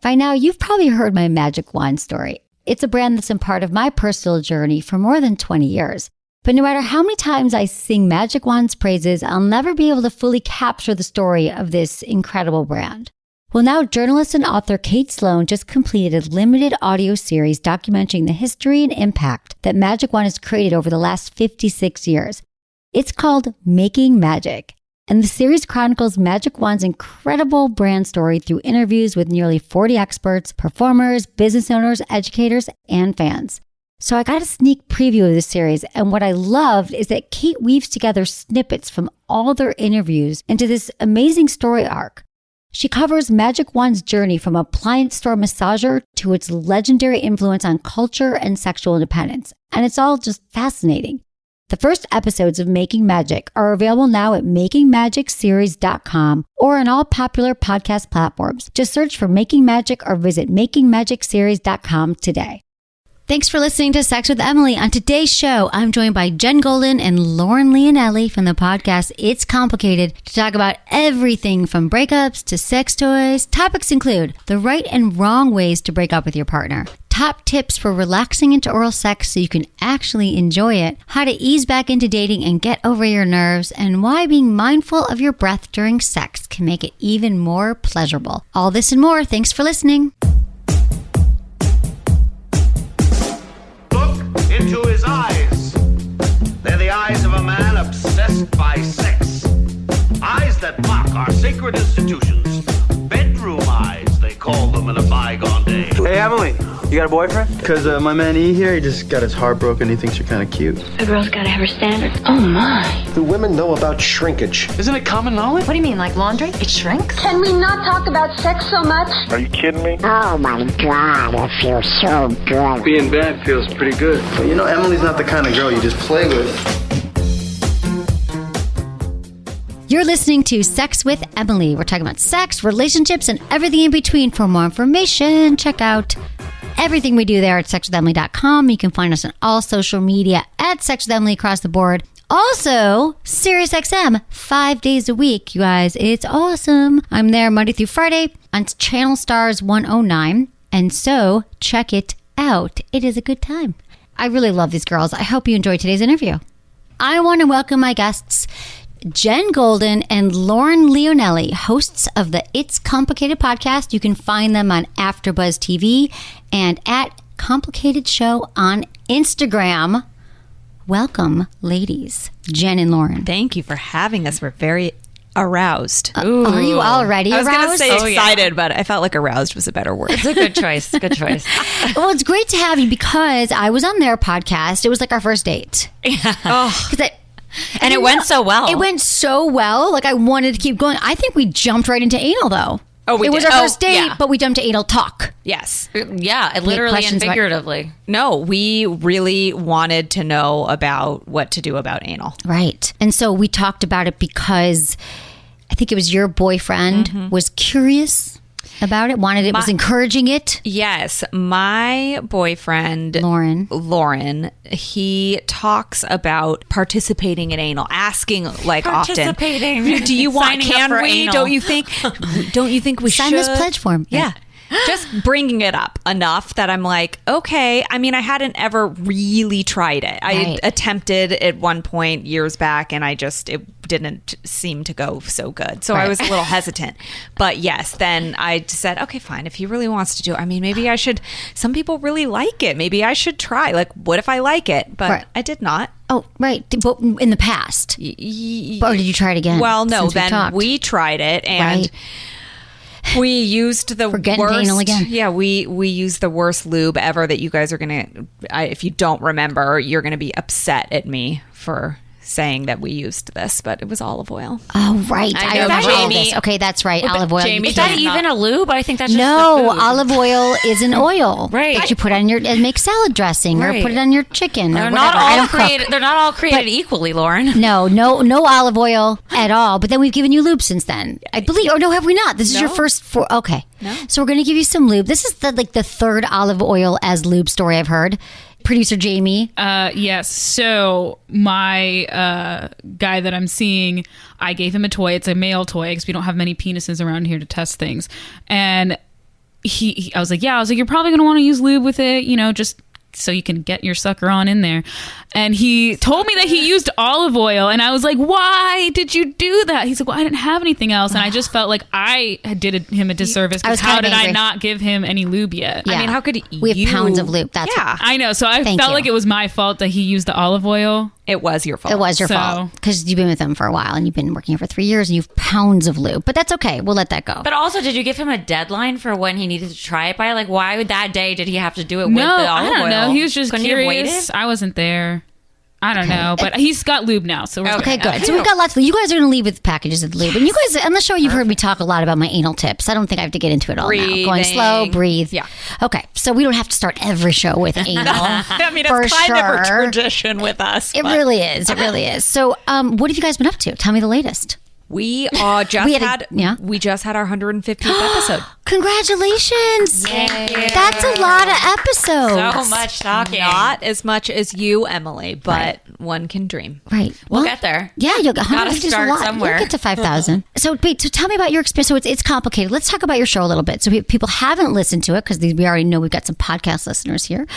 By now, you've probably heard my Magic Wand story. It's a brand that's been part of my personal journey for more than 20 years. But no matter how many times I sing Magic Wand's praises, I'll never be able to fully capture the story of this incredible brand. Well, now journalist and author Kate Sloan just completed a limited audio series documenting the history and impact that Magic Wand has created over the last 56 years. It's called Making Magic. And the series chronicles Magic Wand's incredible brand story through interviews with nearly 40 experts, performers, business owners, educators, and fans. So I got a sneak preview of this series, and what I loved is that Kate weaves together snippets from all their interviews into this amazing story arc. She covers Magic Wand's journey from appliance store massager to its legendary influence on culture and sexual independence, and it's all just fascinating. The first episodes of Making Magic are available now at makingmagicseries.com or on all popular podcast platforms. Just search for Making Magic or visit makingmagicseries.com today. Thanks for listening to Sex with Emily. On today's show, I'm joined by Jen Golden and Lauren Leonelli from the podcast It's Complicated to talk about everything from breakups to sex toys. Topics include the right and wrong ways to break up with your partner, top tips for relaxing into oral sex so you can actually enjoy it, how to ease back into dating and get over your nerves, and why being mindful of your breath during sex can make it even more pleasurable. All this and more. Thanks for listening. Into his eyes. They're the eyes of a man obsessed by sex. Eyes that mock our sacred institutions. Bedroom eyes, they call them in a bygone day. Hey, Emily, you got a boyfriend? Because my man E here, he just got his heart broken. He thinks you're kind of cute. A girl's gotta have her standards. Oh my. Do women know about shrinkage? Isn't it common knowledge? What do you mean, like laundry? It shrinks? Can we not talk about sex so much? Are you kidding me? Oh my God, it feels so good. Being bad feels pretty good. But you know, Emily's not the kind of girl you just play with. You're listening to Sex with Emily. We're talking about sex, relationships, and everything in between. For more information, check out everything we do there at sexwithemily.com. You can find us on all social media at Sex with Emily across the board. Also, SiriusXM 5 days a week, you guys. It's awesome. I'm there Monday through Friday on Channel Stars 109. And so check it out. It is a good time. I really love these girls. I hope you enjoyed today's interview. I want to welcome my guests, Jen Golden and Lauren Leonelli, hosts of the It's Complicated podcast. You can find them on AfterBuzz TV and at Complicated Show on Instagram. Welcome, ladies, Jen and Lauren. Thank you for having us. We're very aroused. Are you already aroused? I was going to say excited, but I felt like aroused was a better word. It's a good choice. Good choice. Well, it's great to have you because I was on their podcast. It was like our first date. Yeah. And it went so well. It went so well. Like I wanted to keep going. I think we jumped right into anal though. Oh, we did. It was our first date, but we jumped to anal talk. Yes. Yeah, literally and figuratively. No, we really wanted to know about what to do about anal. Right. And so we talked about it because I think it was your boyfriend was curious about it, was encouraging it. Yes. My boyfriend, Lauren, he talks about participating in anal, asking like often. Do you want, don't you think we should? Sign this pledge form. Yeah. Just bringing it up enough that I'm like, okay. I mean, I hadn't ever really tried it. I attempted at one point years back and it didn't seem to go so good. So I was a little hesitant. But yes, then I said, okay, fine. If he really wants to do it, I mean, maybe I should. Some people really like it. Maybe I should try. Like, what if I like it? But I did not. Oh, right. But in the past. Or did you try it again? Well, no. Then we tried it and... We used the worst. Anal again. Yeah, we used the worst lube ever that you guys are gonna. If you don't remember, you're gonna be upset at me for saying that we used this, but it was olive oil. Oh, right. I remember all this. Okay, that's right. Olive oil. Jamie, is that even a lube? I think that's just no. Olive oil is an oil, right? That you put on and make salad dressing, or put it on your chicken. They're or not whatever. all created. They're not all created equally, Lauren. No olive oil at all. But then we've given you lube since then, I believe. Or no, have we not? This is your first. Okay, so we're going to give you some lube. This is the third olive oil as lube story I've heard. Producer Jamie. Yes. So my guy that I'm seeing, I gave him a toy. It's a male toy because we don't have many penises around here to test things. And I was like, you're probably going to want to use lube with it, just so you can get your sucker on in there. And he told me that he used olive oil, and I was like, why did you do that? He's like, well, I didn't have anything else. And I just felt like I did him a disservice, because how did I not give him any lube yet? Yeah. I mean, how could we have pounds of lube? That's I know. So I felt like it was my fault that he used the olive oil. It was your fault. It was your fault, because you've been with him for a while and you've been working here for 3 years and you have pounds of lube. But that's okay. We'll let that go. But also, did you give him a deadline for when he needed to try it by? Like, why would that day did he have to do it with the olive oil? I don't know. He was just Couldn't curious. I wasn't there. I don't know, but he's got lube now, so we're okay, good. So we've got lots of lube. You guys are going to leave with packages of lube. And you guys, on the show, you've heard me talk a lot about my anal tips. I don't think I have to get into it all now. Going slow, breathe. Yeah. Okay, so we don't have to start every show with anal. I mean, it's kind of a tradition with us. It really is. It really is. So what have you guys been up to? Tell me the latest. We we just had our 150th episode. Congratulations! Yay. That's a lot of episodes. So much talking. Not as much as you, Emily, but one can dream. Right. We'll get there. Yeah, you'll get 150 is a lot. Somewhere. You'll get to 5,000. So tell me about your experience. So it's complicated. Let's talk about your show a little bit. So people haven't listened to it, because we already know we've got some podcast listeners here.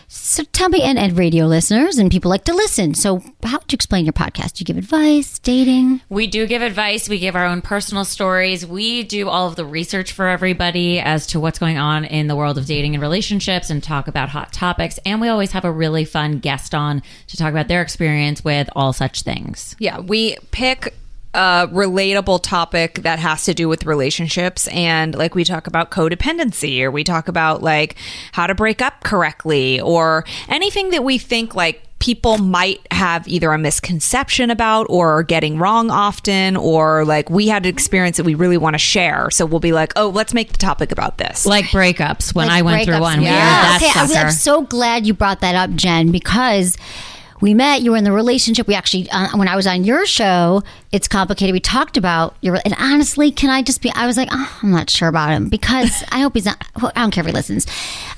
So tell me, and radio listeners, and people like to listen. So how would you explain your podcast? Do you give advice, dating? We do give advice. We give our own personal stories. We do all of the research for everybody as to what's going on in the world of dating and relationships, and talk about hot topics. And we always have a really fun guest on to talk about their experience with all such things. Yeah, we pick a relatable topic that has to do with relationships, and like we talk about codependency, or we talk about like how to break up correctly, or anything that we think like people might have either a misconception about or are getting wrong often, or like we had an experience that we really want to share. So we'll be like, oh, let's make the topic about this. Like breakups. When I went through one. Yeah. Okay, I'm so glad you brought that up, Jen, because we met, you were in the relationship. We actually, when I was on your show, It's Complicated, we talked about and honestly, I was like, oh, I'm not sure about him, because I hope he's not, I don't care if he listens.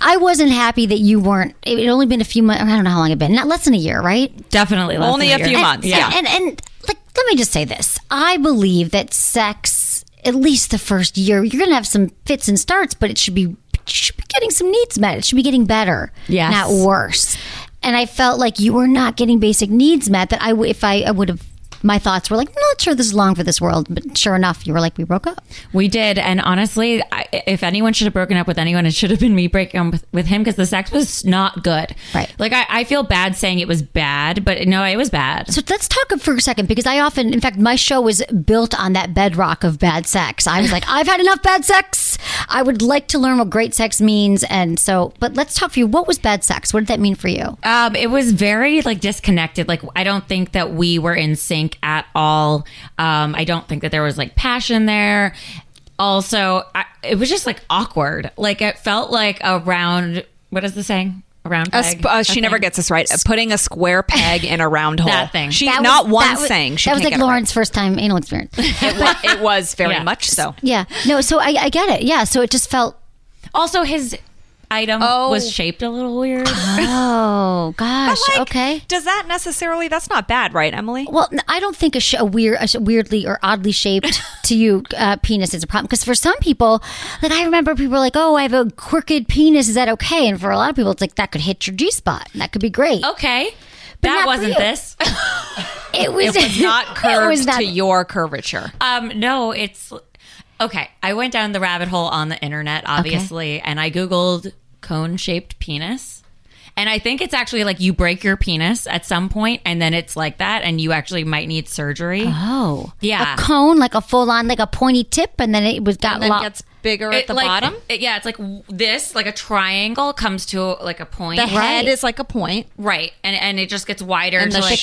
I wasn't happy that you weren't, it had only been a few months, I don't know how long it'd been, not less than a year, right? Definitely less only than a few months. Yeah. And like, let me just say this. I believe that sex, at least the first year, you're going to have some fits and starts, but it should be getting some needs met. It should be getting better, not worse. And I felt like you were not getting basic needs met, that I would have, my thoughts were like, I'm not sure this is long for this world. But sure enough, you were like, we broke up. We did. And honestly, if anyone should have broken up with anyone, it should have been me breaking up with him, because the sex was not good. Right. Like, I feel bad saying it was bad, but no, it was bad. So let's talk for a second, because I often, in fact, my show was built on that bedrock of bad sex. I was like, I've had enough bad sex. I would like to learn what great sex means. And so, but let's talk for you. What was bad sex? What did that mean for you? It was very like disconnected. Like, I don't think that we were in sync at all. I don't think that there was like passion there. Also, it was just like awkward. Like, it felt like a round, what is the saying? A round peg? She never gets this right. Putting a square peg in a round hole. That thing. That was like Lauren's first time anal experience. It was very much so. Yeah. No, so I get it. Yeah. So it just felt. Also, his item was shaped a little weird. Oh gosh. Okay. Does that necessarily? That's not bad, right, Emily? Well, I don't think a weirdly or oddly shaped to you penis is a problem, because for some people, like I remember people were like, "Oh, I have a crooked penis. Is that okay?" And for a lot of people, it's like that could hit your G spot. That could be great. Okay, but that wasn't this. It was not curved to your curvature. No, it's. Okay, I went down the rabbit hole on the internet, obviously, and I Googled cone-shaped penis. And I think it's actually like you break your penis at some point, and then it's like that, and you actually might need surgery. Oh. Yeah. A cone, like a full-on, like a pointy tip, and then it gets bigger at the bottom? It's like this, like a triangle comes to like a point. The head is like a point. Right. And it just gets wider and to like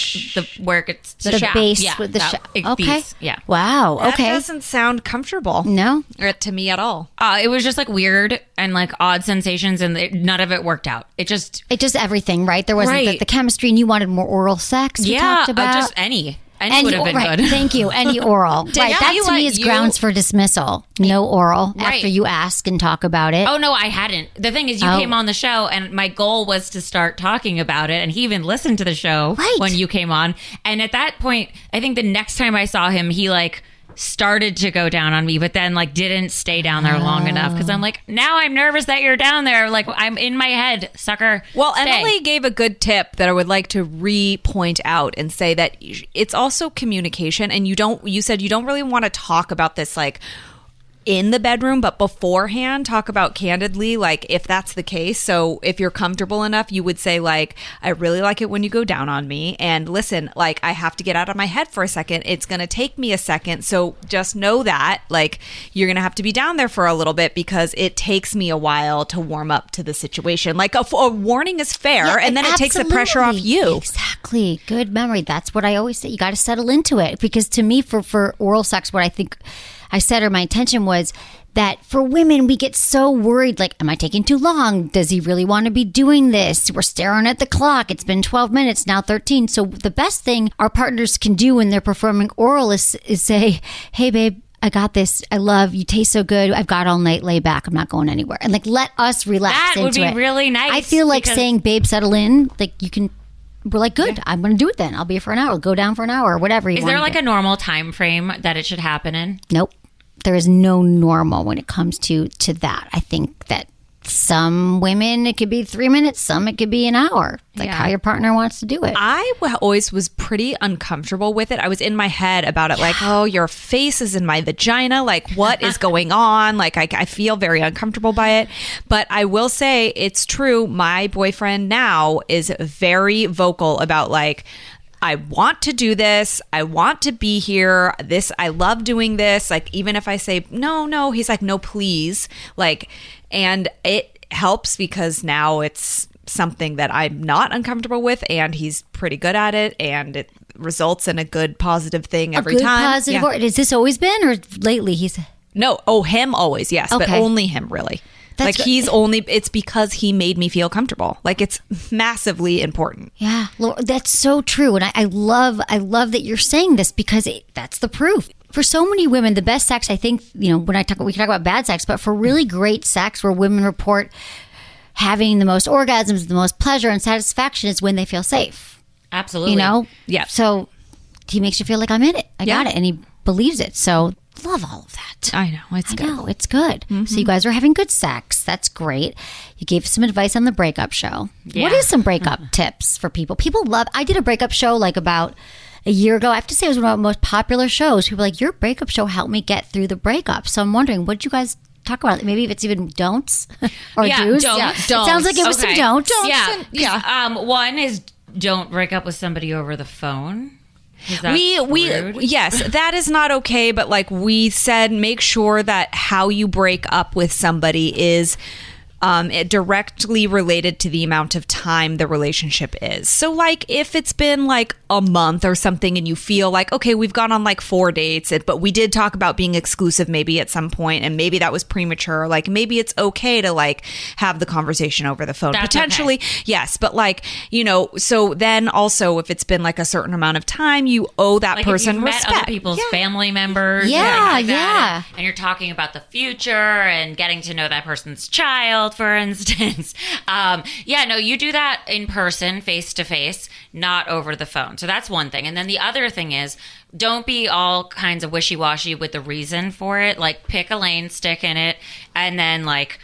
where it gets to the shaft. base with the shaft. Okay. Yeah. Wow. Okay. That doesn't sound comfortable. No. To me at all. It was just like weird and like odd sensations, and none of it worked out. It just everything, right? There wasn't the chemistry, and you wanted more oral sex. We talked about just any. Any would have been good. Thank you. Any oral. Right. That to me is grounds for dismissal. No oral after you ask and talk about it. Oh, no, I hadn't. The thing is, you came on the show, and my goal was to start talking about it. And he even listened to the show when you came on. And at that point, I think the next time I saw him, he like started to go down on me, but then like didn't stay down there long enough because I'm like, now I'm nervous that you're down there. Like I'm in my head, sucker. Well, stay. Emily gave a good tip that I would like to point out and say that it's also communication. And you said you don't really want to talk about this like in the bedroom, but beforehand talk about candidly, like if that's the case. So if you're comfortable enough, you would say like, I really like it when you go down on me, and listen, like I have to get out of my head for a second. It's going to take me a second. So just know that like you're going to have to be down there for a little bit because it takes me a while to warm up to the situation. Like a warning is fair, and then it takes the pressure off you. Exactly. Good memory. That's what I always say. You got to settle into it, because to me, for oral sex, what I think I said, or my intention was that for women, we get so worried, like, am I taking too long? Does he really want to be doing this? We're staring at the clock. It's been 12 minutes, now 13. So the best thing our partners can do when they're performing oral is say, hey, babe, I got this. I love you. Taste so good. I've got all night. Lay back. I'm not going anywhere. And like, let us relax that into it. would be really nice. I feel like saying, babe, settle in. Like you can... We're like, good. Yeah. I'm going to do it then. I'll be here for an hour. I'll go down for an hour, whatever you want. Is there like a normal time frame that it should happen in? Nope. There is no normal when it comes to that. I think that some women, it could be 3 minutes. Some, it could be an hour. Like how your partner wants to do it. I always was pretty uncomfortable with it. I was in my head about it, like, oh, your face is in my vagina. Like, what is going on? Like, I feel very uncomfortable by it. But I will say it's true. My boyfriend now is very vocal about like, I want to do this. I want to be here. I love doing this. Like, even if I say, no, he's like, no, please. Like, and it helps because now it's something that I'm not uncomfortable with, and he's pretty good at it, and it results in a good positive thing every time. Positive. Yeah. Has this always been, or lately he's... No. Oh, him always. Yes. Okay. But only him, really. That's like it's because he made me feel comfortable. Like it's massively important. Yeah, that's so true. And I love that you're saying this, because that's the proof. For so many women, the best sex, I think, when we can talk about bad sex, but for really great sex where women report having the most orgasms, the most pleasure and satisfaction is when they feel safe. Absolutely. Yeah. So he makes you feel like I'm in it. I got it. And he believes it. So love all of that. I know. It's good. Mm-hmm. So you guys are having good sex. That's great. You gave some advice on the breakup show. Yeah. What is some breakup tips for people? People love... I did a breakup show like about a year ago. I have to say it was one of the most popular shows. People were like, your breakup show helped me get through the breakup. So I'm wondering, what did you guys talk about? Maybe if it's even don'ts or do's. Don'ts. Yeah, it sounds like it was some don'ts. Yeah. One is don't break up with somebody over the phone. Yes, that is not okay. But like we said, make sure that how you break up with somebody is directly related to the amount of time the relationship is. So like if it's been like a month or something and you feel like, okay, we've gone on like 4 dates, but we did talk about being exclusive maybe at some point, and maybe that was premature. Like maybe it's okay to like have the conversation over the phone. That's potentially. Okay. Yes. But like, so then also if it's been like a certain amount of time, you owe that like person if you've respect. Met other people's family members. Yeah. And you're talking about the future and getting to know that person's child, for instance. You do that in person, face to face, not over the phone. So that's one thing. And then the other thing is, don't be all kinds of wishy-washy with the reason for it. Like pick a lane, stick in it, and then like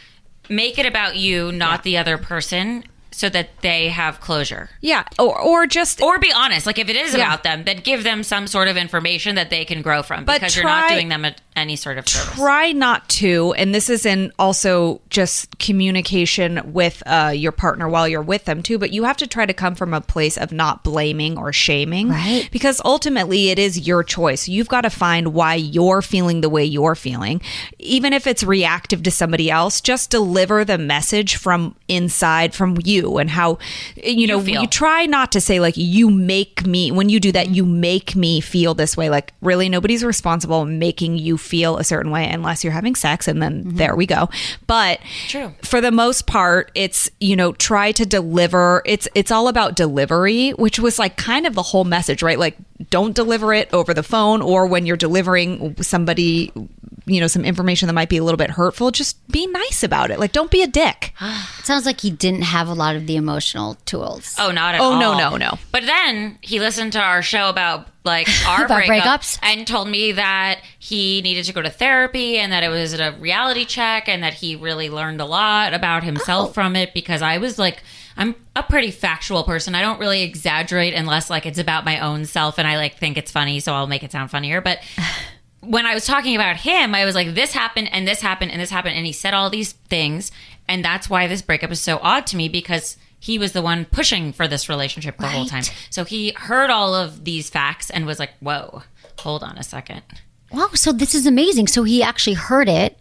make it about you, not the other person, so that they have closure. Yeah. Or be honest. Like if it is about them, then give them some sort of information that they can grow from, because you're not doing them any sort of service. Try not to, and this is in also just communication with your partner while you're with them too, but you have to try to come from a place of not blaming or shaming. Right. Because ultimately it is your choice. You've got to find why you're feeling the way you're feeling. Even if it's reactive to somebody else, just deliver the message from inside, from you, and how you try not to say like, you make me, when you do that, you make me feel this way. Like really nobody's responsible making you feel a certain way unless you're having sex, and then there we go. But for the most part, it's try to deliver. It's all about delivery, which was like kind of the whole message, right? Like don't deliver it over the phone, or when you're delivering somebody some information that might be a little bit hurtful, just be nice about it. Like don't be a dick. It sounds like he didn't have a lot of the emotional tools. Oh, not at all. No. But then he listened to our show about like our About breakup breakups? and told me that he needed to go to therapy and that it was a reality check and that he really learned a lot about himself from it, because I was like, I'm a pretty factual person. I don't really exaggerate unless like it's about my own self and I like think it's funny, so I'll make it sound funnier. But when I was talking about him, I was like, this happened and this happened and this happened. And he said all these things. And that's why this breakup is so odd to me, because he was the one pushing for this relationship the whole time. So he heard all of these facts and was like, whoa, hold on a second. Wow, so this is amazing. So he actually heard it.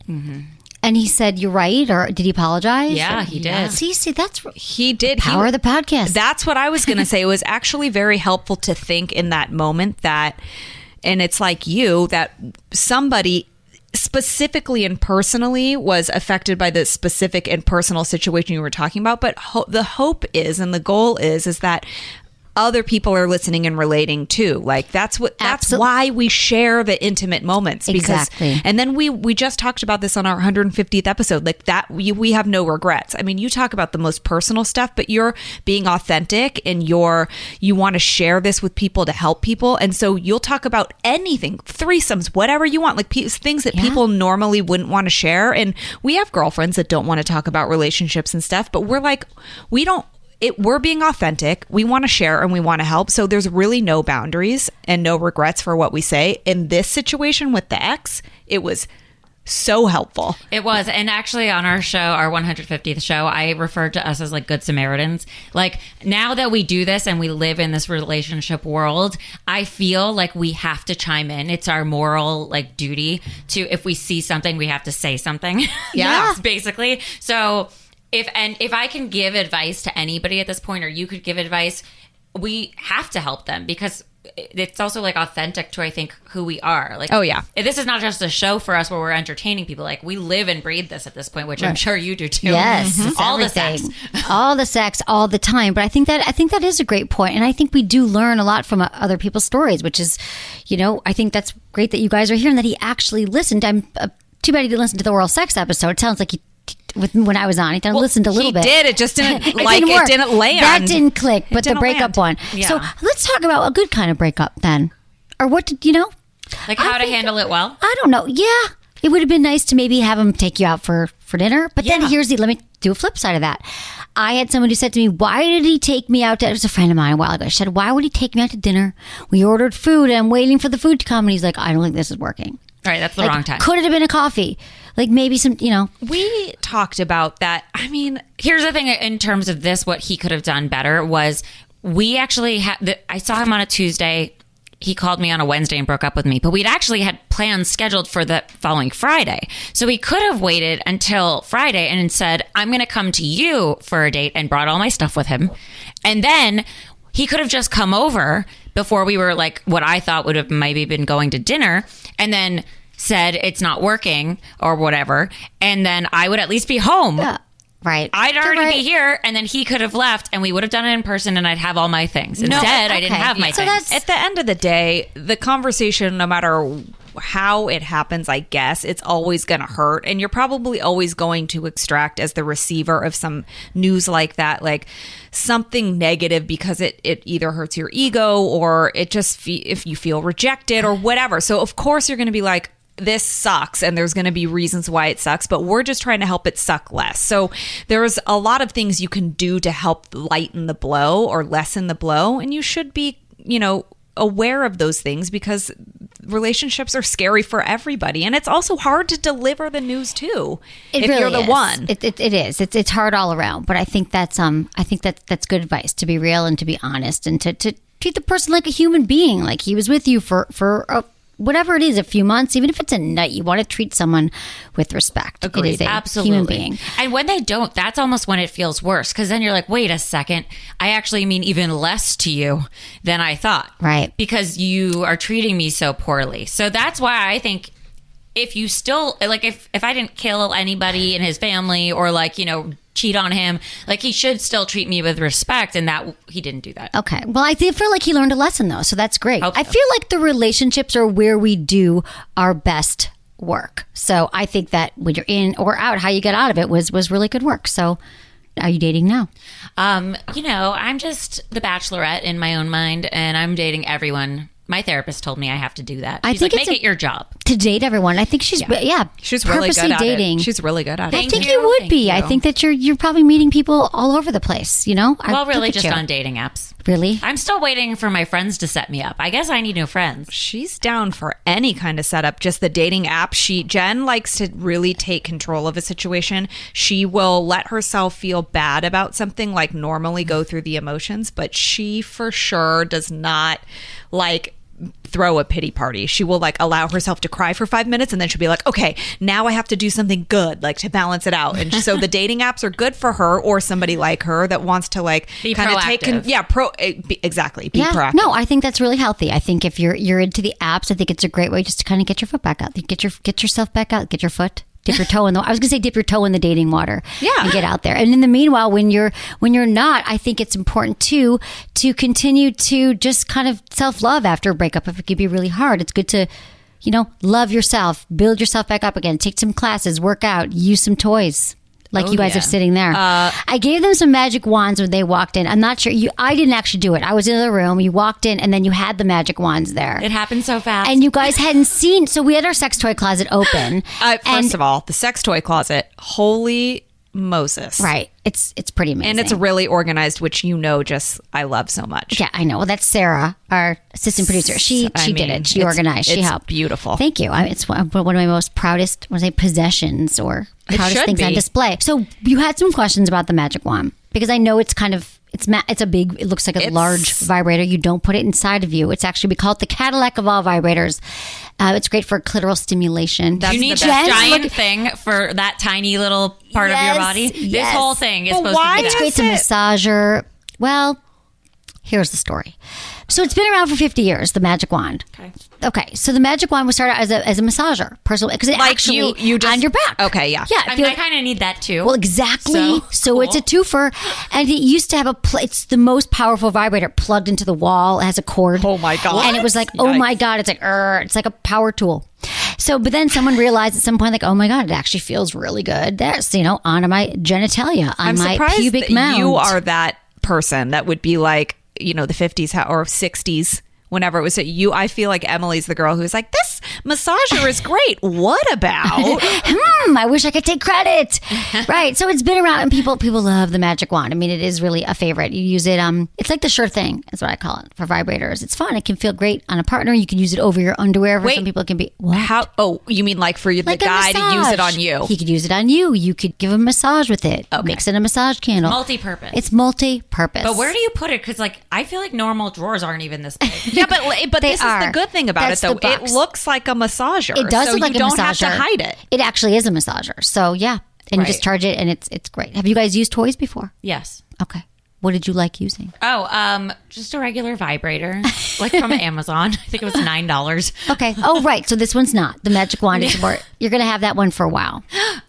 And he said, "You're right," or did he apologize? Yeah, he did. See, that's He did. power of the podcast. That's what I was going to say. It was actually very helpful to think in that moment that, and it's like you, that somebody specifically and personally was affected by the specific and personal situation you were talking about. But the hope is, and the goal is that other people are listening and relating too. Like that's why we share the intimate moments. Because, Exactly. And then we just talked about this on our 150th episode. Like that, we have no regrets. I mean, you talk about the most personal stuff, but you're being authentic and you want to share this with people to help people. And so you'll talk about anything, threesomes, whatever you want, like things that people normally wouldn't want to share. And we have girlfriends that don't want to talk about relationships and stuff, but we're like, we're being authentic. We want to share and we want to help. So there's really no boundaries and no regrets for what we say. In this situation with the ex, it was so helpful. It was. And actually on our show, our 150th show, I referred to us as like good Samaritans. Like now that we do this and we live in this relationship world, I feel like we have to chime in. It's our moral like duty to, if we see something, we have to say something. Yeah. Basically. So if I can give advice to anybody at this point, or you could give advice, we have to help them, because it's also like authentic to, I think, who we are. Like, oh yeah, this is not just a show for us where we're entertaining people. Like we live and breathe this at this point, which I'm sure you do too. Yes, it's all everything. the sex, all the sex, all the time. But I think that is a great point, and I think we do learn a lot from other people's stories, which is, I think that's great that you guys are here and that he actually listened. I'm too bad he didn't listen to the oral sex episode. It sounds like he. When I was on, he listened a little bit. He did. It just didn't it didn't land. That didn't click. But the breakup one. Yeah. So let's talk about a good kind of breakup then, or what did you know? like how to handle it well. I don't know. Yeah, it would have been nice to maybe have him take you out for dinner. But then let me do a flip side of that. I had someone who said to me, "Why did he take me out to?" It was a friend of mine a while ago. She said, "Why would he take me out to dinner? We ordered food and I'm waiting for the food to come." And he's like, "I don't think this is working." All right, that's the wrong time. Could it have been a coffee? Like maybe some, We talked about that. I mean, here's the thing in terms of this, what he could have done better was we actually had, I saw him on a Tuesday. He called me on a Wednesday and broke up with me, but we'd actually had plans scheduled for the following Friday. So he could have waited until Friday and said, "I'm going to come to you for a date," and brought all my stuff with him. And then he could have just come over before we were like what I thought would have maybe been going to dinner, and then said it's not working or whatever, and then I would at least be home. Yeah. Right. I'd already be here, and then he could have left, and we would have done it in person, and I'd have all my things. Instead, I didn't have my things. At the end of the day, the conversation, no matter how it happens, I guess, it's always going to hurt. And you're probably always going to extract, as the receiver of some news like that, like something negative, because it either hurts your ego or it just, if you feel rejected or whatever. So, of course, you're going to be like, this sucks, and there's going to be reasons why it sucks, but we're just trying to help it suck less. So there's a lot of things you can do to help lighten the blow or lessen the blow, and you should be, aware of those things, because relationships are scary for everybody, and it's also hard to deliver the news too. If really you're the is. one, it is. It's hard all around. But I think that's that's good advice, to be real and to be honest, and to treat the person like a human being, like he was with you for whatever it is, a few months, even if it's a night. You want to treat someone with respect. Agreed. It is a Absolutely. human being. And when they don't, that's almost when it feels worse, because then you're like, wait a second, I actually mean even less to you than I thought. Right. Because you are treating me so poorly. So that's why I think if you still, like, if I didn't kill anybody in his family or cheat on him, like, he should still treat me with respect, and that he didn't do that. Okay. Well, I feel like he learned a lesson, though, so that's great. Hope so. I feel like the relationships are where we do our best work. So I think that when you're in or out, how you get out of it was really good work. So are you dating now? I'm just the bachelorette in my own mind, and I'm dating everyone. My therapist told me I have to do that. I She's think like, it's make it your job. To date everyone. I think she's She's really purposely good at dating. it. She's really good at it. I think you would Thank be. you. I think that you're probably meeting people all over the place, you know? Well, really, Look at just you. on dating apps. Really? I'm still waiting for my friends to set me up. I guess I need new friends. She's down for any kind of setup. Just the dating app. Jen likes to really take control of a situation. She will let herself feel bad about something, like normally go through the emotions, but she for sure does not like throw a pity party. She will like allow herself to cry for 5 minutes, and then she'll be like, okay, now I have to do something good, like to balance it out. And so the dating apps are good for her or somebody like her that wants to like Be kind of proactive. exactly. Be Yeah. proactive. No, I think that's really healthy. I think if you're into the apps, I think it's a great way just to kind of get your foot back out. Get yourself back out. Get your foot. Dip your toe in the. I was gonna say dip your toe in the dating water. Yeah. And get out there. And in the meanwhile, when you're not, I think it's important too to continue to just kind of self-love after a breakup. If it could be really hard, it's good to, love yourself, build yourself back up again, take some classes, work out, use some toys. Like you guys are sitting there. I gave them some magic wands when they walked in. I'm not sure. I didn't actually do it. I was in the room. You walked in, and then you had the magic wands there. It happened so fast. And you guys hadn't seen. So we had our sex toy closet open. First of all, the sex toy closet. Holy Moses. Right. It's pretty amazing. And it's really organized, which I love so much. Yeah, I know. Well, that's Sarah, our assistant producer. She did it. She organized. She it's helped. Beautiful. Thank you. It's one of my most proudest, possessions or proudest things on display. So you had some questions about the magic wand because I know it's kind of it's a big. It looks like a large vibrator. You don't put it inside of you. It's actually we call it the Cadillac of all vibrators. It's great for clitoral stimulation. You need this giant thing for that tiny little part of your body. Yes. This whole thing is supposed to be It's that. great to massager. Well, here's the story. So it's been around for 50 years, the magic wand. Okay. So the magic wand was started as a massager, personally, because it Like actually you just, on your back. Okay, yeah. Yeah. I kind of need that too. Well, exactly. So cool. it's a twofer, and it used to have it's the most powerful vibrator plugged into the wall. It has a cord. Oh my God. And it was like, oh my God, it's like, it's like a power tool. So, but then someone realized at some point, like, oh my God, it actually feels really good. That's, onto my genitalia, on my pubic mound. You are that person that would be like, the 50s or 60s. Whenever it was I feel like Emily's the girl who's like, this massager is great. What about? I wish I could take credit. Right. So it's been around, and people love the magic wand. I mean, it is really a favorite. You use it. It's like the sure thing. That's what I call it for vibrators. It's fun. It can feel great on a partner. You can use it over your underwear. For some people, it can be what? How? Oh, you mean like for the guy to use it on you? He could use it on you. You could give him a massage with it. Okay. Mix in a massage candle. Multi-purpose. It's multi-purpose. But where do you put it? Because I feel like normal drawers aren't even this big. Yeah, but this is the good thing about it, though. It looks like a massager. It does look like a massager. You don't have to hide it. It actually is a massager. So, yeah. And you just charge it, and it's great. Have you guys used toys before? Yes. Okay. What did you like using? Oh, just a regular vibrator, like from Amazon. I think it was $9. Okay. Oh, right. So this one's not. The magic wand is more. You're going to have that one for a while.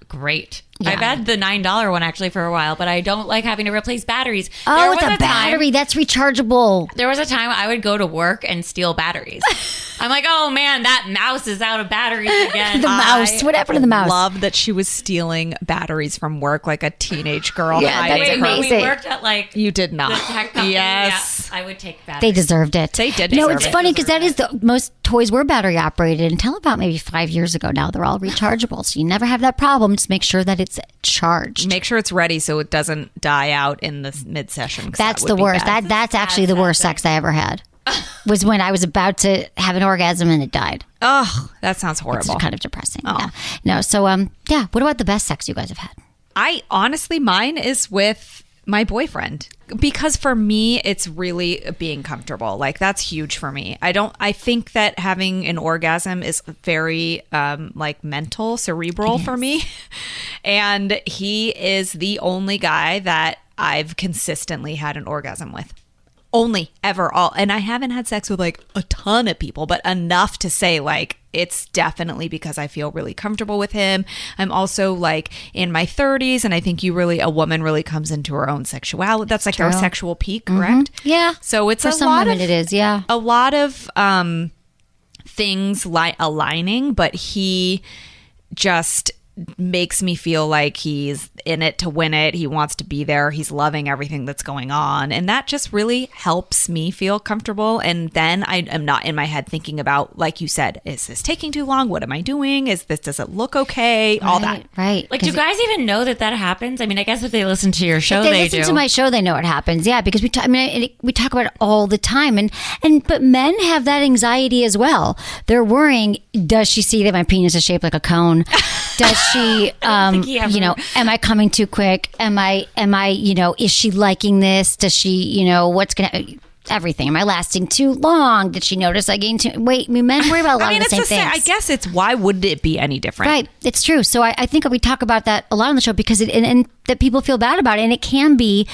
Great. Yeah. I've had the $9 one actually for a while, but I don't like having to replace batteries. Oh, it's a battery. That's rechargeable. There was a time I would go to work and steal batteries. I'm like, oh man, that mouse is out of batteries again. The mouse. What happened to the mouse? Love that she was stealing batteries from work like a teenage girl. Yeah, that's When amazing. we worked at like You did not. the tech company, Yes. yeah, I would take batteries. They deserved it. They did No, deserve it's it. funny because that is most toys were battery operated until about maybe 5 years ago. Now they're all rechargeable, so you never have that problem. Just make sure that it's charged. Make sure it's ready so it doesn't die out in the mid-session. That's the worst. That's actually the worst sex I ever had. Was when I was about to have an orgasm and it died. Oh, that sounds horrible. It's kind of depressing. Yeah. No. So yeah. What about the best sex you guys have had? Mine is with my boyfriend, because for me it's really being comfortable. Like that's huge for me. I think that having an orgasm is very like mental, cerebral for me. And he is the only guy that I've consistently had an orgasm with. Only ever all. And I haven't had sex with like a ton of people, but enough to say like it's definitely because I feel really comfortable with him. I'm also like in my 30s, and I think a woman really comes into her own sexuality. That's like our sexual peak, correct? Yeah. So it's For a some lot women of it is, yeah. a lot of things aligning, but he just makes me feel like he's in it to win it. He wants to be there. He's loving everything that's going on. And that just really helps me feel comfortable. And then I am not in my head thinking about, like you said, is this taking too long? What am I doing? Does it look okay? All that. Right. Like, do guys even know that happens? I mean, I guess if they listen to your show, if they listen do. to my show, they know it happens. Yeah, because we talk about it all the time. But men have that anxiety as well. They're worrying, does she see that my penis is shaped like a cone? Does she, am I coming too quick? Am I, is she liking this? Does she, what's going to, everything. Am I lasting too long? Did she notice I gained too, wait, men worry about a lot of the same things. I guess it's, why would it be any different? Right. It's true. So I think we talk about that a lot on the show because and that people feel bad about it. And it can be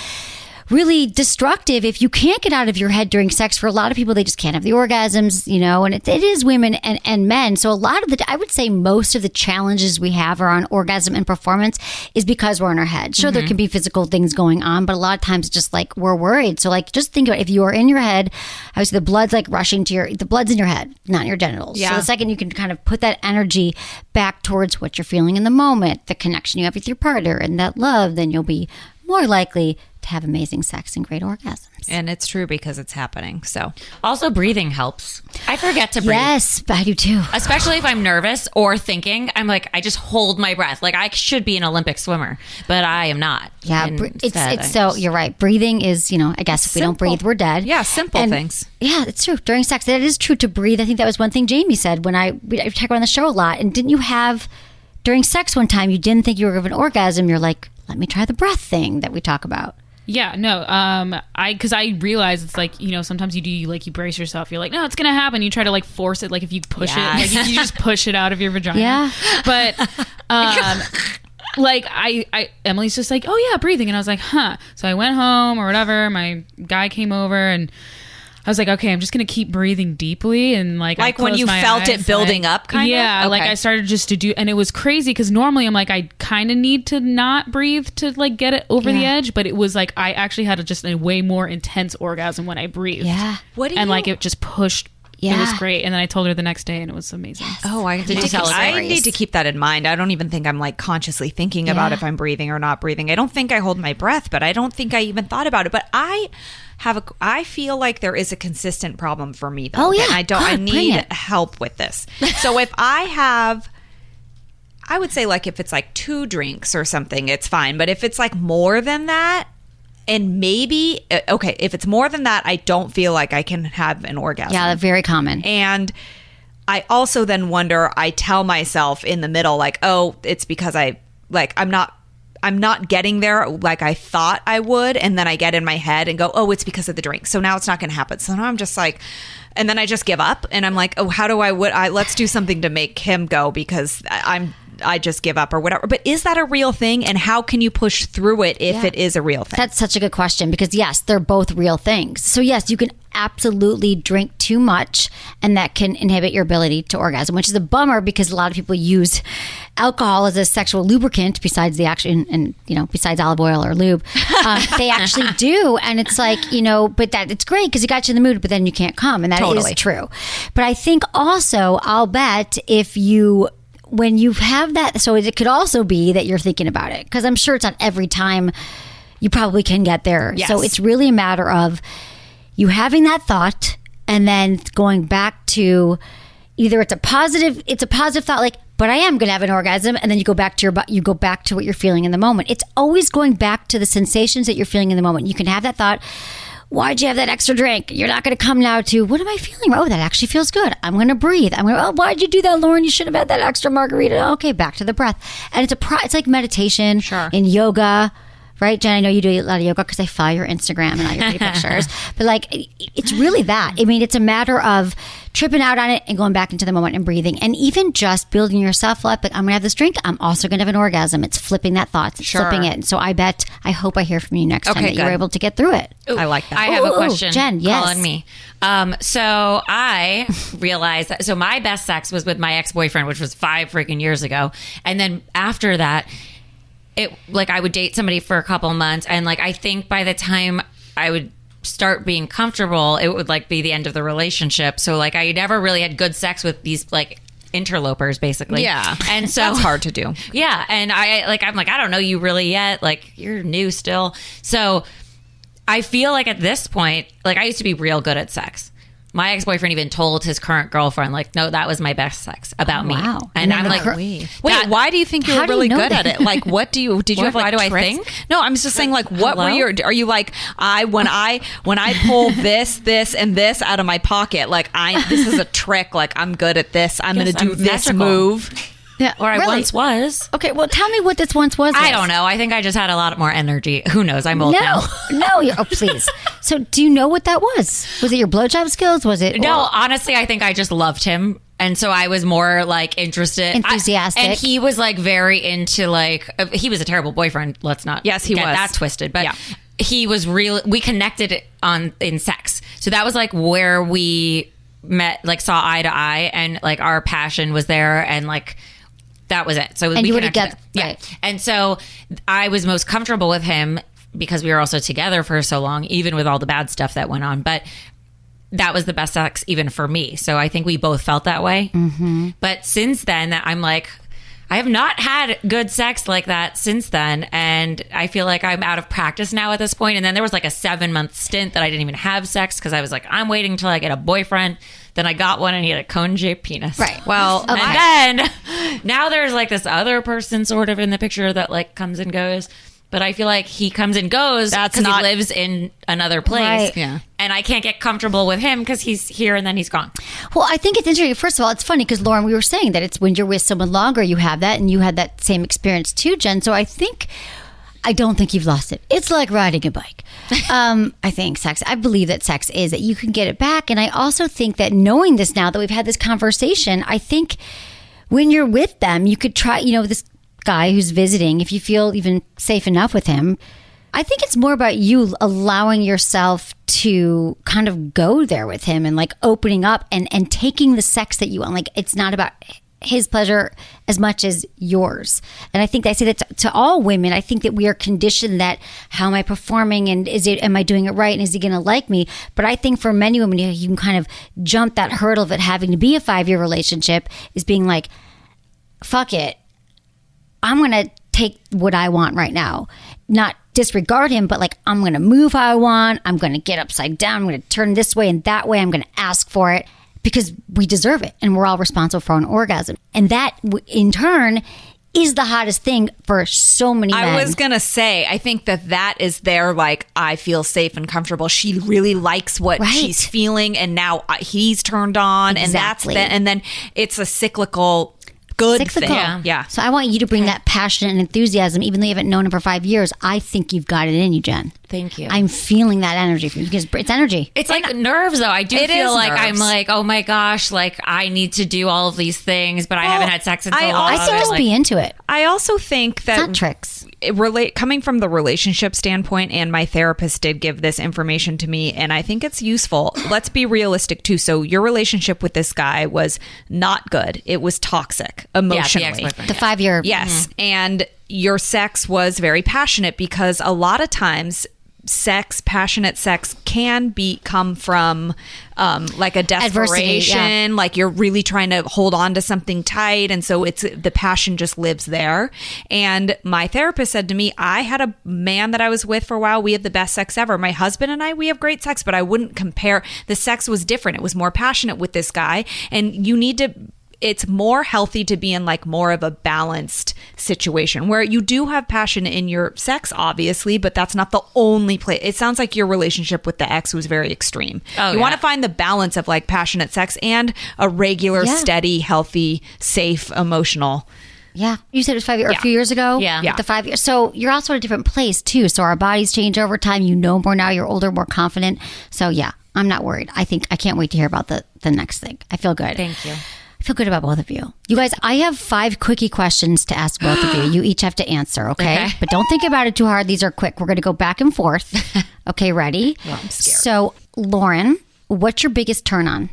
really destructive if you can't get out of your head during sex. For a lot of people, they just can't have the orgasms, and it is women and men. So a lot of I would say most of the challenges we have around orgasm and performance is because we're in our head. Sure, there can be physical things going on, but a lot of times it's just like we're worried. So like, just think about if you are in your head, obviously the blood's like rushing to the blood's in your head, not in your genitals. Yeah. So the second you can kind of put that energy back towards what you're feeling in the moment, the connection you have with your partner and that love, then you'll be more likely to have amazing sex and great orgasms. And it's true because it's happening. So also breathing helps. I forget to breathe. Yes, I do too. Especially if I'm nervous or thinking, I'm like, I just hold my breath. Like I should be an Olympic swimmer, but I am not. Yeah, you're right. Breathing is, I guess if we don't breathe, we're dead. Yeah, simple things. Yeah, it's true. During sex, that is true to breathe. I think that was one thing Jamie said when I talk about on the show a lot. And didn't you have, during sex one time, you didn't think you were going to have an orgasm. You're like, let me try the breath thing that we talk about. Yeah, no, because I realize it's like, sometimes you brace yourself. You're like, no, it's going to happen. You try to force it. Like if you push it, like you just push it out of your vagina. Yeah. But, Emily's just like, oh yeah, breathing. And I was like, huh. So I went home or whatever. My guy came over and I was like, okay, I'm just going to keep breathing deeply. And like when you felt it building up kind of? Yeah, Okay. like I started just to do, and it was crazy because normally I'm like, I kind of need to not breathe to get it over the edge. But it was like, I actually had just a way more intense orgasm when I breathed. Yeah. It just pushed. Yeah. It was great. And then I told her the next day and it was amazing. Yes. Oh, I need to keep that in mind. I don't even think I'm consciously thinking about if I'm breathing or not breathing. I don't think I hold my breath, but I don't think I even thought about it. But I feel like there is a consistent problem for me though. Oh yeah. And I need help with this. So if I would say if it's 2 drinks or something, it's fine. But if it's more than that, and maybe, if it's more than that, I don't feel like I can have an orgasm. Yeah, very common. And I also then wonder, I tell myself in the middle, it's because I'm not getting there like I thought I would. And then I get in my head and go, oh, it's because of the drink. So now it's not going to happen. So now I'm just and then I just give up and I'm like, oh, how do let's do something to make him go because I just give up or whatever. But is that a real thing? And how can you push through it if it is a real thing? That's such a good question because yes, they're both real things. So yes, you can absolutely drink too much and that can inhibit your ability to orgasm, which is a bummer because a lot of people use alcohol as a sexual lubricant besides the action and besides olive oil or lube. They actually do. And it's but it's great because it got you in the mood, but then you can't come. And that is true. But I think also I'll bet when you have that, so it could also be that you're thinking about it because I'm sure it's not every time you probably can get there. Yes. So it's really a matter of you having that thought and then going back to either it's a positive thought but I am going to have an orgasm, and then you go back to what you're feeling in the moment. It's always going back to the sensations that you're feeling in the moment. You can have that thought, why'd you have that extra drink? You're not going to come now to, what am I feeling? Oh, that actually feels good. I'm going to breathe. Why'd you do that, Lauren? You should have had that extra margarita. Okay, back to the breath. And it's like meditation in yoga. Right, Jen? I know you do a lot of yoga because I follow your Instagram and all your pretty pictures. But it's really that. I mean, it's a matter of tripping out on it and going back into the moment and breathing. And even just building yourself up. I'm going to have this drink. I'm also going to have an orgasm. It's flipping that thought. It's flipping it. And so I hope I hear from you next time that you're able to get through it. Ooh, I like that. I have a question. Jen, yes. Call on me. So I realized that, my best sex was with my ex-boyfriend, which was 5 freaking years ago. And then after that, I would date somebody for a couple months and I think by the time I would start being comfortable, it would be the end of the relationship. So I never really had good sex with these interlopers basically. Yeah. And so that's hard to do. Yeah. And I'm like, I don't know you really yet. Like, you're new still. So I feel like at this point, like, I used to be real good at sex. My ex-boyfriend even told his current girlfriend, like, no, that was my best sex about me. Wow. And I'm like, wait, why do you think you were really good at it? Like, what did you have like why do I tricks? think? No, I'm just saying, like, what were your, are you like, when I pull this and this out of my pocket, like, this is a trick, like, I'm good at this. I'm going to do this magical. move. Yeah, or I really? once was. Okay, well, tell me what this once was. I don't know. I think I just had a lot more energy. Who knows? I'm old now. Oh, please. So, do you know what that was? Was it your blowjob skills? Was it? No, honestly, I think I just loved him. And so I was more like interested. Enthusiastic. And he was like very into like, he was a terrible boyfriend. Let's not Yes, he get was. that twisted. But Yeah. he was we connected in sex. So that was like where we met, like saw eye to eye, and like our passion was there, and like that was it. So and we you were connected together. there. Right. Yeah. And so I was most comfortable with him because we were also together for so long, even with all the bad stuff that went on. But that was the best sex even for me. So I think we both felt that way. Mm-hmm. But since then, I'm like, I have not had good sex like that since then. And I feel like I'm out of practice now at this point. And then there was like a 7-month stint that I didn't even have sex because I was like, I'm waiting until I get a boyfriend. Then I got one and he had a cone-shaped penis. Right. Well, Okay. and then now there's like this other person sort of in the picture that like comes and goes. But I feel like he comes and goes because he lives in another place. Right. Yeah. And I can't get comfortable with him because he's here and then he's gone. Well, I think it's interesting. First of all, it's funny because, Lauren, we were saying that it's when you're with someone longer, you have that, and you had that same experience too, Jen. So I don't think you've lost it. It's like riding a bike. I think I believe that sex is that you can get it back. And I also think that knowing this now that we've had this conversation, I think when you're with them, you could try, this guy who's visiting, if you feel even safe enough with him, I think it's more about you allowing yourself to kind of go there with him and like opening up and taking the sex that you want. Like, it's not about his pleasure as much as yours. And I think I say that to all women. I think that we are conditioned that how am I performing and am I doing it right and is he going to like me? But I think for many women, you can kind of jump that hurdle of it having to be a 5-year relationship is being like, fuck it. I'm going to take what I want right now. Not disregard him, but like, I'm going to move how I want. I'm going to get upside down. I'm going to turn this way and that way. I'm going to ask for it because we deserve it. And we're all responsible for an orgasm. And that in turn is the hottest thing for so many men. I was going to say, I think that is their, like, I feel safe and comfortable. She really likes what she's feeling. And now he's turned on. Exactly. And then it's a cyclical thing. Yeah. So I want you to bring that passion and enthusiasm, even though you haven't known him for 5 years. I think you've got it in you, Jen. Thank you. I'm feeling that energy from you because it's energy. It's like nerves, though. I do It feel is like nerves. I'm like, oh my gosh, like I need to do all of these things, but I haven't had sex in so long. I can just be into it. I also think that It's not tricks. Coming from the relationship standpoint, and my therapist did give this information to me, and I think it's useful. Let's be realistic too. So your relationship with this guy was not good. It was toxic emotionally. Yeah, the ex-boyfriend. The 5-year. Yes. And your sex was very passionate because a lot of times passionate sex can come from like a desperation, like you're really trying to hold on to something tight, and so it's the passion just lives there. And my therapist said to me, I had a man that I was with for a while, we had the best sex ever. My husband and I, we have great sex, but I wouldn't compare. The sex was different. It was more passionate with this guy, and it's more healthy to be in like more of a balanced situation where you do have passion in your sex, obviously, but that's not the only place. It sounds like your relationship with the ex was very extreme. You want to find the balance of like passionate sex and a regular, steady, healthy, safe, emotional. Yeah. You said it was 5 years, or a few years ago? Yeah. With the 5 years. So you're also at a different place too. So our bodies change over time. You know more now. You're older, more confident. So yeah, I'm not worried. I can't wait to hear about the next thing. I feel good. Thank you. I feel good about both of you. You guys, I have 5 quickie questions to ask both of you. You each have to answer, okay? But don't think about it too hard. These are quick. We're going to go back and forth. Okay, ready? Well, I'm scared. So, Lauren, what's your biggest turn on?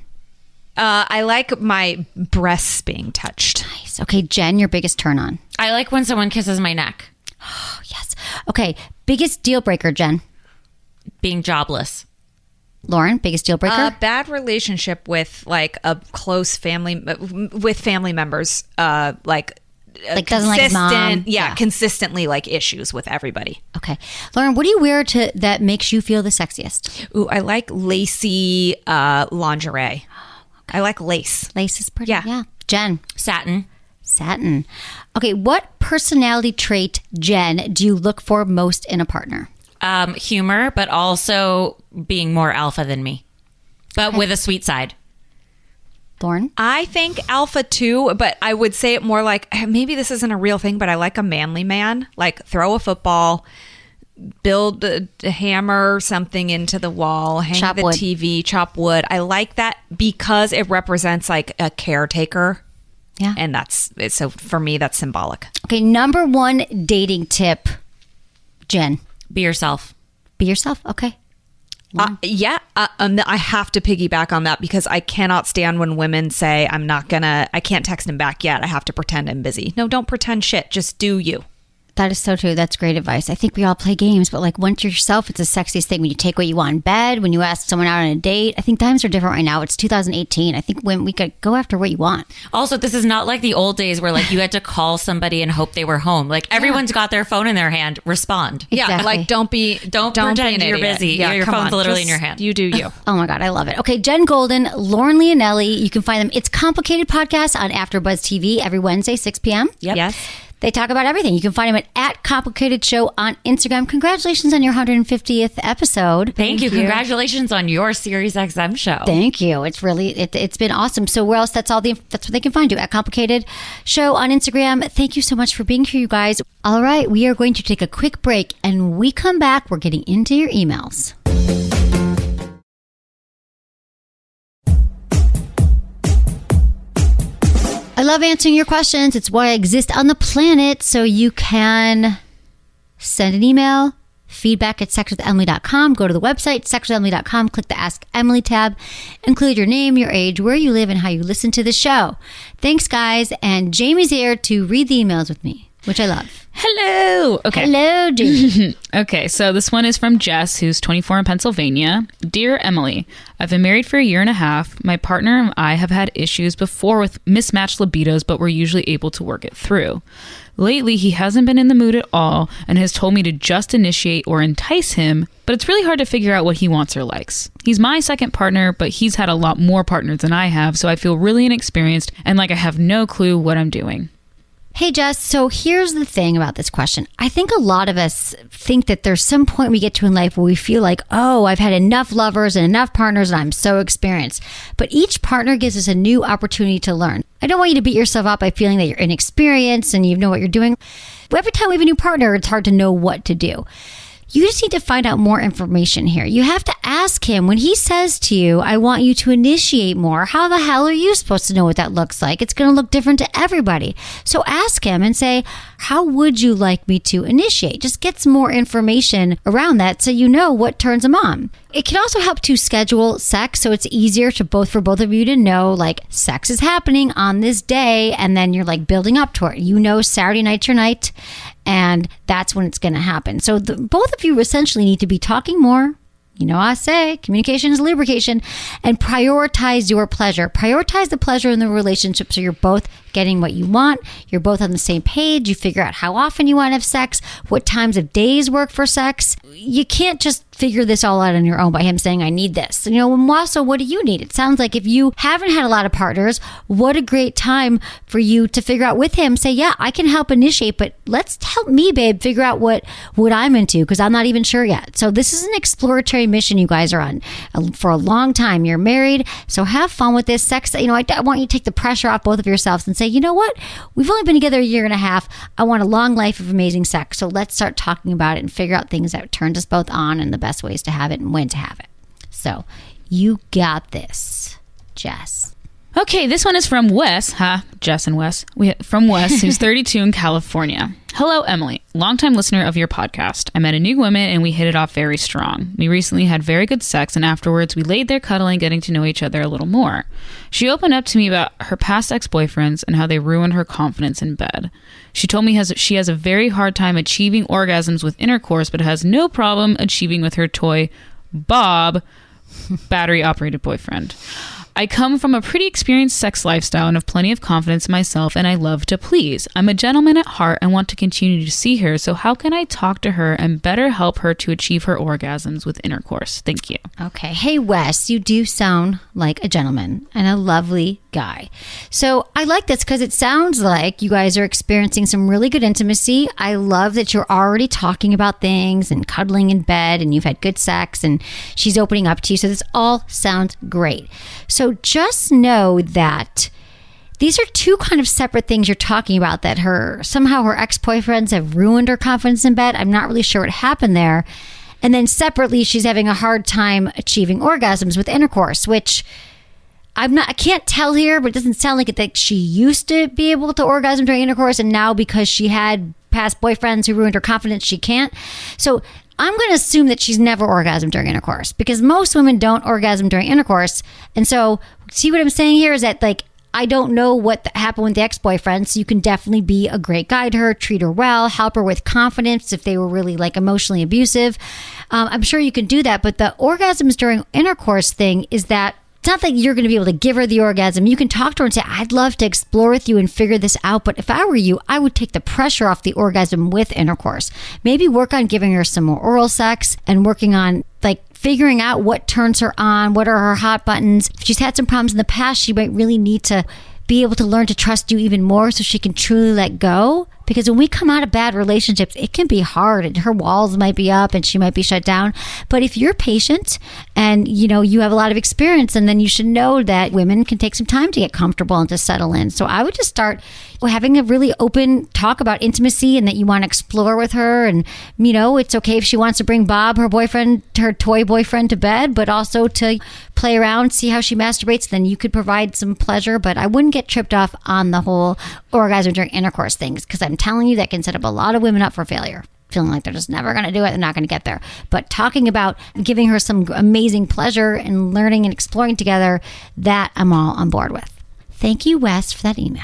I like my breasts being touched. Nice. Okay, Jen, your biggest turn on? I like when someone kisses my neck. Oh, yes. Okay, biggest deal breaker, Jen? Being jobless. Lauren, biggest deal breaker? Bad relationship with like a close family, with family members, like doesn't like his mom. Yeah, consistently like issues with everybody. Okay. Lauren, what do you wear that makes you feel the sexiest? Ooh, I like lacy lingerie. I like lace. Lace is pretty. Yeah. Jen? Satin. Okay, what personality trait, Jen, do you look for most in a partner? Humor, but also being more alpha than me, but with a sweet side. Lauren? I think alpha too, but I would say it more like, maybe this isn't a real thing, but I like a manly man. Like throw a football, build a hammer something into the wall, hang chop the wood. TV, chop wood. I like that because it represents like a caretaker. Yeah. And so for me, that's symbolic. Okay, number one dating tip, Jen. Be yourself. Be yourself. Okay. I have to piggyback on that because I cannot stand when women say, I can't text him back yet. I have to pretend I'm busy. No, don't pretend shit. Just do you. That is so true. That's great advice. I think we all play games, but like once you're yourself, it's the sexiest thing. When you take what you want in bed, when you ask someone out on a date. I think times are different right now. It's 2018. I think when we could go after what you want. Also, this is not like the old days where like you had to call somebody and hope they were home. Like everyone's got their phone in their hand. Respond. Exactly. Yeah, like don't pretend be an you're idiot. busy. Yeah, your come phone's on. literally Just in your hand. You do you. Oh my God, I love it. Okay, Jen Golden, Lauren Leonelli. You can find them. It's Complicated Podcast on AfterBuzz TV every Wednesday, 6 p.m. Yep. Yes. They talk about everything. You can find them at Complicated Show on Instagram. Congratulations on your 150th episode. Thank you. Congratulations on your SiriusXM show. Thank you. It's really, it's been awesome. So where else? That's where they can find you, at Complicated Show on Instagram. Thank you so much for being here, you guys. All right, we are going to take a quick break, and when we come back, we're getting into your emails. I love answering your questions. It's why I exist on the planet. So you can send an email, feedback@sexwithemily.com. Go to the website, sexwithemily.com. Click the Ask Emily tab. Include your name, your age, where you live, and how you listen to the show. Thanks, guys. And Jamie's here to read the emails with me, which I love. Hello. Okay. Hello, Jamie. Okay, so this one is from Jess, who's 24 in Pennsylvania. Dear Emily, I've been married for a year and a half. My partner and I have had issues before with mismatched libidos, but we're usually able to work it through. Lately, he hasn't been in the mood at all and has told me to just initiate or entice him, but it's really hard to figure out what he wants or likes. He's my second partner, but he's had a lot more partners than I have, so I feel really inexperienced and like I have no clue what I'm doing. Hey, Jess. So here's the thing about this question. I think a lot of us think that there's some point we get to in life where we feel like, oh, I've had enough lovers and enough partners and I'm so experienced. But each partner gives us a new opportunity to learn. I don't want you to beat yourself up by feeling that you're inexperienced and you know what you're doing. Every time we have a new partner, it's hard to know what to do. You just need to find out more information here. You have to ask him when he says to you, I want you to initiate more. How the hell are you supposed to know what that looks like? It's going to look different to everybody. So ask him and say, how would you like me to initiate? Just get some more information around that so you know what turns him on. It can also help to schedule sex so it's easier for both of you to know like sex is happening on this day and then you're like building up to it. You know Saturday night's your night and that's when it's going to happen. So both of you essentially need to be talking more. You know, I say communication is lubrication, and prioritize your pleasure. Prioritize the pleasure in the relationship so you're both getting what you want. You're both on the same page. You figure out how often you want to have sex, what times of days work for sex. You can't just figure this all out on your own by him saying, I need this. You know, and also, what do you need? It sounds like if you haven't had a lot of partners, what a great time for you to figure out with him. Say, yeah, I can help initiate, but let's help me, babe, figure out what I'm into because I'm not even sure yet. So this is an exploratory mission you guys are on for a long time. You're married, so have fun with this sex. You know, I want you to take the pressure off both of yourselves and say, you know what? We've only been together a year and a half. I want a long life of amazing sex. So let's start talking about it and figure out things that turn us both on and the best ways to have it and when to have it. So you got this, Jess. Okay, this one is from Wes. Jess and Wes. From Wes, who's 32 in California. Hello, Emily. Longtime listener of your podcast. I met a new woman and we hit it off very strong. We recently had very good sex and afterwards we laid there cuddling, getting to know each other a little more. She opened up to me about her past ex-boyfriends and how they ruined her confidence in bed. She told me she has a very hard time achieving orgasms with intercourse but has no problem achieving with her toy, Bob, battery operated boyfriend. I come from a pretty experienced sex lifestyle and have plenty of confidence in myself, and I love to please. I'm a gentleman at heart and want to continue to see her, so how can I talk to her and better help her to achieve her orgasms with intercourse? Thank you. Okay. Hey, Wes, you do sound like a gentleman and a lovely guy. So I like this because it sounds like you guys are experiencing some really good intimacy. I love that you're already talking about things and cuddling in bed and you've had good sex and she's opening up to you. So this all sounds great. So just know that these are two kind of separate things you're talking about, that somehow her ex-boyfriends have ruined her confidence in bed. I'm not really sure what happened there. And then separately, she's having a hard time achieving orgasms with intercourse, which I can't tell here, but it doesn't sound like it that she used to be able to orgasm during intercourse, and now because she had past boyfriends who ruined her confidence, she can't. So I'm going to assume that she's never orgasmed during intercourse, because most women don't orgasm during intercourse. And so see what I'm saying here is that, like, I don't know what happened with the ex-boyfriend, so you can definitely be a great guide to her, treat her well, help her with confidence if they were really like emotionally abusive. I'm sure you can do that, but the orgasms during intercourse thing is that it's not like you're going to be able to give her the orgasm. You can talk to her and say, I'd love to explore with you and figure this out. But if I were you, I would take the pressure off the orgasm with intercourse. Maybe work on giving her some more oral sex and working on like figuring out what turns her on, what are her hot buttons. If she's had some problems in the past, she might really need to be able to learn to trust you even more so she can truly let go. Because when we come out of bad relationships, it can be hard and her walls might be up and she might be shut down. But if you're patient and, you know, you have a lot of experience, and then you should know that women can take some time to get comfortable and to settle in. So I would just start having a really open talk about intimacy and that you want to explore with her. And, you know, it's okay if she wants to bring Bob, her boyfriend, her toy boyfriend, to bed, but also to play around, see how she masturbates. Then you could provide some pleasure. But I wouldn't get tripped off on the whole orgasm during intercourse things, because I'm telling you that can set up a lot of women up for failure, feeling like they're just never going to do it, they're not going to get there. But talking about giving her some amazing pleasure and learning and exploring together, that I'm all on board with. Thank you, Wes, for that email.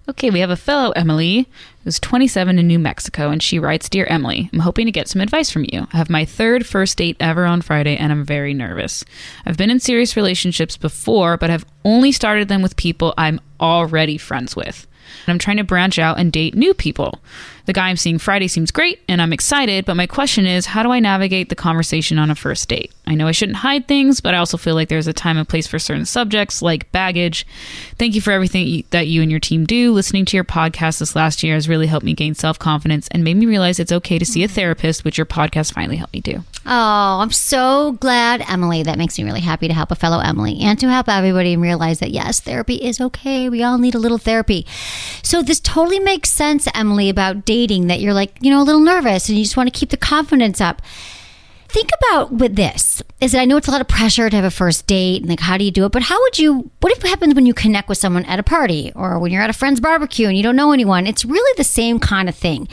Okay, we have a fellow Emily who's 27 in New Mexico, and she writes, Dear Emily, I'm hoping to get some advice from you. I have my third first date ever on Friday, and I'm very nervous. I've been in serious relationships before, but have only started them with people I'm already friends with. I'm trying to branch out and date new people. The guy I'm seeing Friday seems great, and I'm excited, but my question is, how do I navigate the conversation on a first date? I know I shouldn't hide things, but I also feel like there's a time and place for certain subjects, like baggage. Thank you for everything that you and your team do. Listening to your podcast this last year has really helped me gain self-confidence and made me realize it's okay to see a therapist, which your podcast finally helped me do. Oh, I'm so glad, Emily. That makes me really happy to help a fellow Emily and to help everybody and realize that, yes, therapy is okay. We all need a little therapy. So this totally makes sense, Emily, about dating, that you're like, you know, a little nervous and you just want to keep the confidence up. Think about with this is that I know it's a lot of pressure to have a first date and like, how do you do it? But what if happens when you connect with someone at a party or when you're at a friend's barbecue and you don't know anyone? It's really the same kind of thing.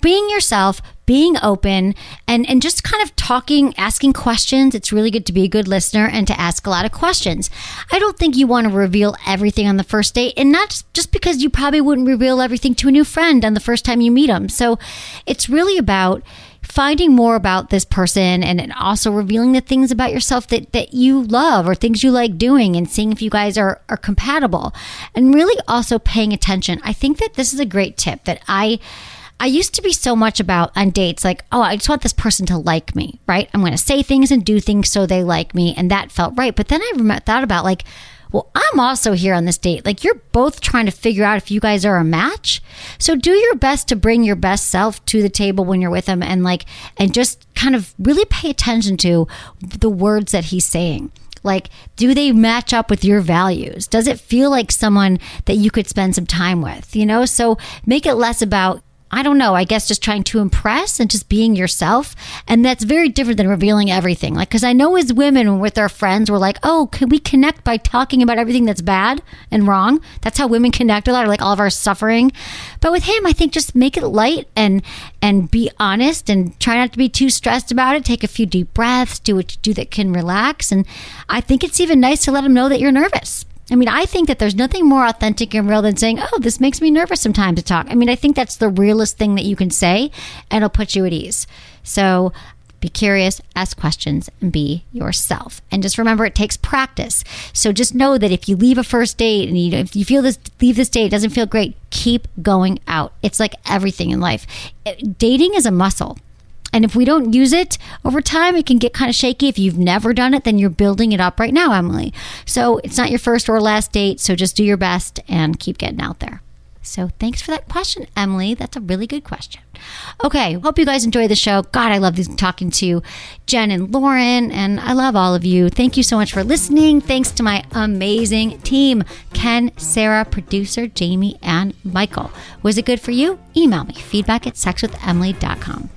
Being yourself, being open, and just kind of talking, asking questions. It's really good to be a good listener and to ask a lot of questions. I don't think you want to reveal everything on the first date, and not just because you probably wouldn't reveal everything to a new friend on the first time you meet them. So it's really about finding more about this person and also revealing the things about yourself that you love or things you like doing, and seeing if you guys are compatible, and really also paying attention. I think that this is a great tip that I used to be so much about on dates, like, oh, I just want this person to like me, right? I'm going to say things and do things so they like me. And that felt right. But then I thought about like, well, I'm also here on this date. Like, you're both trying to figure out if you guys are a match. So do your best to bring your best self to the table when you're with him, and just kind of really pay attention to the words that he's saying. Like, do they match up with your values? Does it feel like someone that you could spend some time with? You know, so make it less about, I don't know, I guess just trying to impress and just being yourself. And that's very different than revealing everything. Like, because I know as women with our friends, we're like, oh, can we connect by talking about everything that's bad and wrong? That's how women connect a lot, or like all of our suffering. But with him, I think just make it light and be honest and try not to be too stressed about it. Take a few deep breaths, do what you do that can relax. And I think it's even nice to let him know that you're nervous. I mean, I think that there's nothing more authentic and real than saying, oh, this makes me nervous sometimes to talk. I mean, I think that's the realest thing that you can say, and it'll put you at ease. So Be curious, ask questions, and be yourself. And just remember, it takes practice. So just know that if you leave a first date and if you feel leave this date, it doesn't feel great, keep going out. It's like everything in life. Dating is a muscle. And if we don't use it over time, it can get kind of shaky. If you've never done it, then you're building it up right now, Emily. So it's not your first or last date. So just do your best and keep getting out there. So thanks for that question, Emily. That's a really good question. Okay, hope you guys enjoy the show. God, I love talking to Jen and Lauren, and I love all of you. Thank you so much for listening. Thanks to my amazing team, Ken, Sarah, producer, Jamie, and Michael. Was it good for you? Email me, feedback@sexwithemily.com.